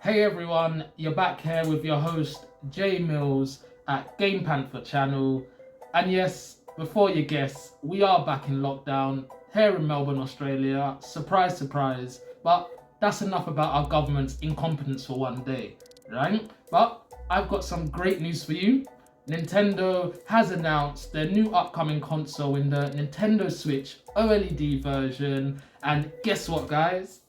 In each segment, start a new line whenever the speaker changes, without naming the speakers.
Hey everyone, you're back here with your host Jay Mills at Game Panther channel. And yes, before you guess, we are back in lockdown here in Melbourne, Australia. Surprise, surprise. But that's enough about our government's incompetence for one day, right? But I've got some great news for you. Nintendo has announced their new upcoming console in the Nintendo Switch OLED version. And guess what, guys?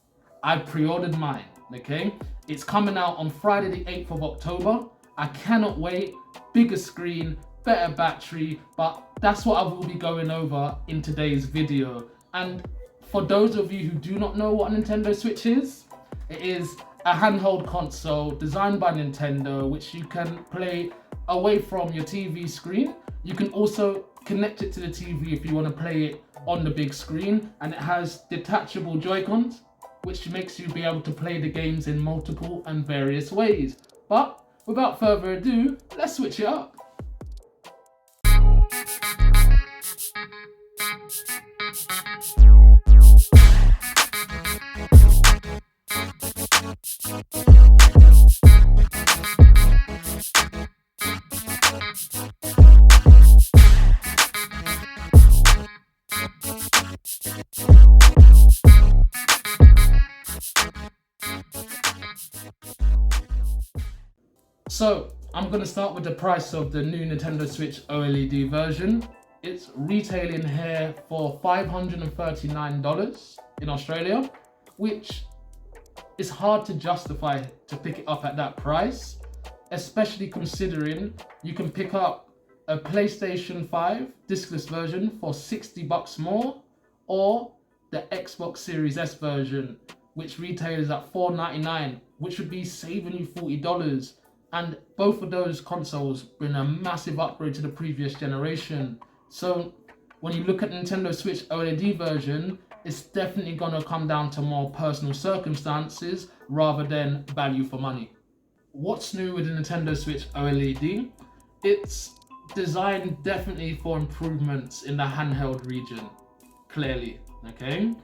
I pre-ordered mine, okay? It's coming out on Friday the 8th of October. I cannot wait. Bigger screen, better battery, but that's what I will be going over in today's video. And for those of you who do not know what a Nintendo Switch is, it is a handheld console designed by Nintendo, which you can play away from your TV screen. You can also connect it to the TV if you want to play it on the big screen, and it has detachable Joy-Cons, which makes you be able to play the games in multiple and various ways. But without further ado, let's switch it up. So I'm going to start with the price of the new Nintendo Switch OLED version. It's retailing here for $539 in Australia, which is hard to justify to pick it up at that price, especially considering you can pick up a PlayStation 5 discless version for $60 more, or the Xbox Series S version, which retails at $499, which would be saving you $40. And both of those consoles bring a massive upgrade to the previous generation. So when you look at Nintendo Switch OLED version, it's definitely going to come down to more personal circumstances rather than value for money. What's new with the Nintendo Switch OLED? It's designed definitely for improvements in the handheld region, clearly, okay?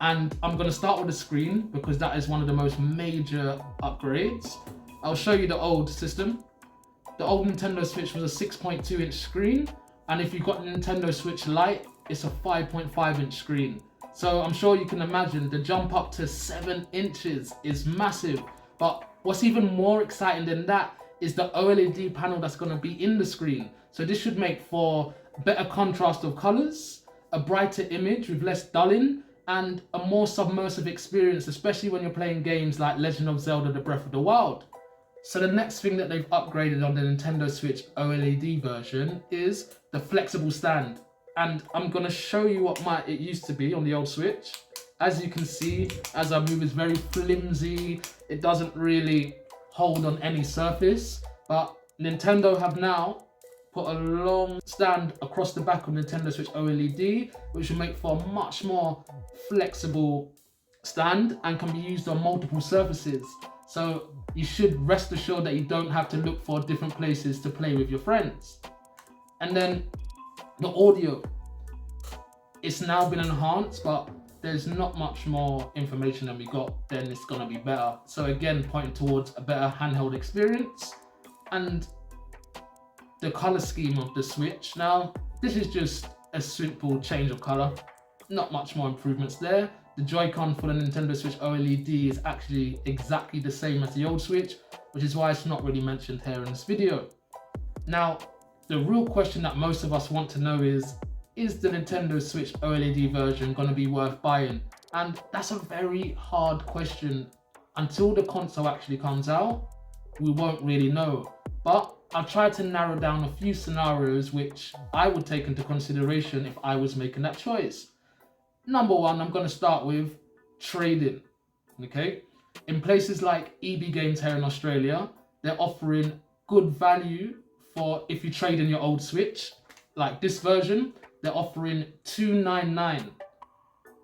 And I'm going to start with the screen because that is one of the most major upgrades. I'll show you the old system. The old Nintendo Switch was a 6.2 inch screen, and if you've got a Nintendo Switch Lite, it's a 5.5 inch screen. So I'm sure you can imagine the jump up to 7 inches is massive. But what's even more exciting than that is the OLED panel that's going to be in the screen. So this should make for better contrast of colors, a brighter image with less dulling, and a more submersive experience, especially when you're playing games like Legend of Zelda: The Breath of the Wild. So the next thing that they've upgraded on the Nintendo Switch OLED version is the flexible stand. And I'm going to show you what it used to be on the old Switch. As you can see, as I move, it's very flimsy. It doesn't really hold on any surface. But Nintendo have now put a long stand across the back of Nintendo Switch OLED, which will make for a much more flexible stand and can be used on multiple surfaces. So you should rest assured that you don't have to look for different places to play with your friends. And then the audio, it's now been enhanced, but there's not much more information than we got, then it's gonna be better. So again, pointing towards a better handheld experience. And the color scheme of the Switch, now this is just a simple change of color, not much more improvements there. The Joy-Con for the Nintendo Switch OLED is actually exactly the same as the old Switch, which is why it's not really mentioned here in this video. Now, the real question that most of us want to know is the Nintendo Switch OLED version going to be worth buying? And that's a very hard question. Until the console actually comes out, we won't really know. But I've tried to narrow down a few scenarios which I would take into consideration if I was making that choice. Number one, I'm going to start with trading, okay? In places like EB Games here in Australia, they're offering good value for if you trade in your old Switch. Like this version, they're offering $299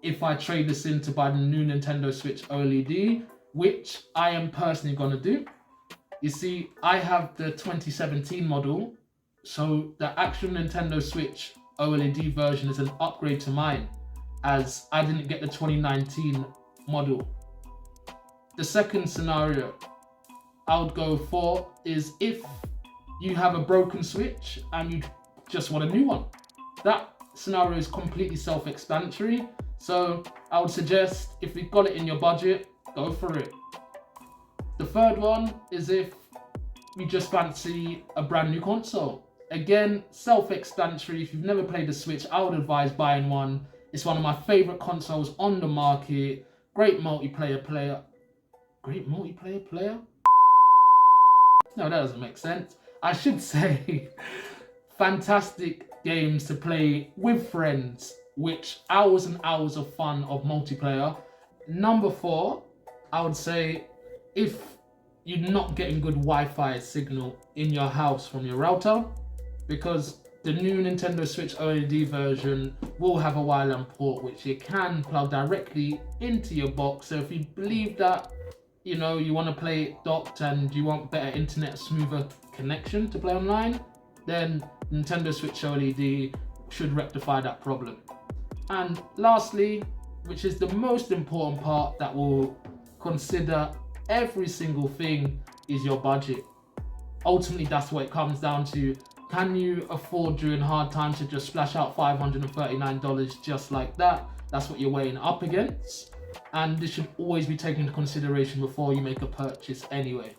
if I trade this in to buy the new Nintendo Switch OLED, which I am personally going to do. You see, I have the 2017 model, so the actual Nintendo Switch OLED version is an upgrade to mine, as I didn't get the 2019 model. The second scenario, I would go for is if you have a broken Switch and you just want a new one. That scenario is completely self-explanatory. So I would suggest if you've got it in your budget, go for it. The third one is if you just fancy a brand new console. Again, self-explanatory. If you've never played the Switch, I would advise buying one. It's one of my favorite consoles on the market. Great multiplayer player. Great multiplayer player? No, that doesn't make sense. I should say fantastic games to play with friends, which hours and hours of fun of multiplayer. Number 4, I would say if you're not getting good Wi-Fi signal in your house from your router, because the new Nintendo Switch OLED version will have a WLAN port which you can plug directly into your box. So if you believe that, you know, you want to play it docked and you want better internet, smoother connection to play online, then Nintendo Switch OLED should rectify that problem. And lastly, which is the most important part that will consider every single thing, is your budget. Ultimately, that's what it comes down to. Can you afford during hard times to just splash out $539 just like that? That's what you're weighing up against. And this should always be taken into consideration before you make a purchase anyway.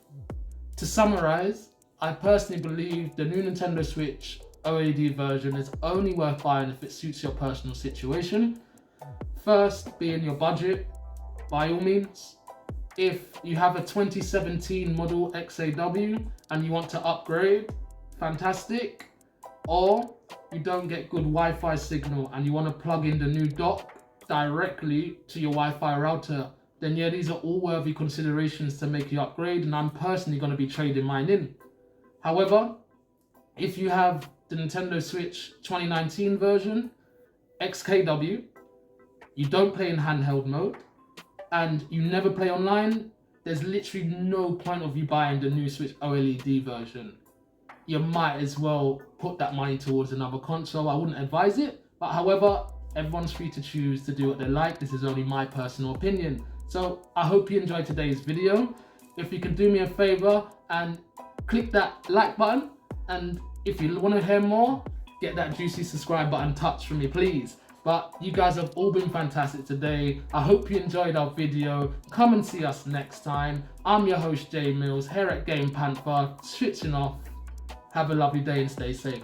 To summarize, I personally believe the new Nintendo Switch OLED version is only worth buying if it suits your personal situation. First, be in your budget, by all means. If you have a 2017 model XAW and you want to upgrade, fantastic. Or you don't get good Wi-Fi signal and you want to plug in the new dock directly to your Wi-Fi router, then yeah, these are all worthy considerations to make you upgrade, and I'm personally going to be trading mine in. However, if you have the Nintendo Switch 2019 version, XKW, you don't play in handheld mode, and you never play online, there's literally no point of you buying the new Switch OLED version. You might as well put that money towards another console. I wouldn't advise it, but however, everyone's free to choose to do what they like. This is only my personal opinion. So I hope you enjoyed today's video. If you can do me a favor and click that like button, and if you want to hear more, get that juicy subscribe button touched from me, please. But you guys have all been fantastic today. I hope you enjoyed our video. Come and see us next time. I'm your host Jay Mills here at Game Panther, switching off. Have a lovely day and stay safe.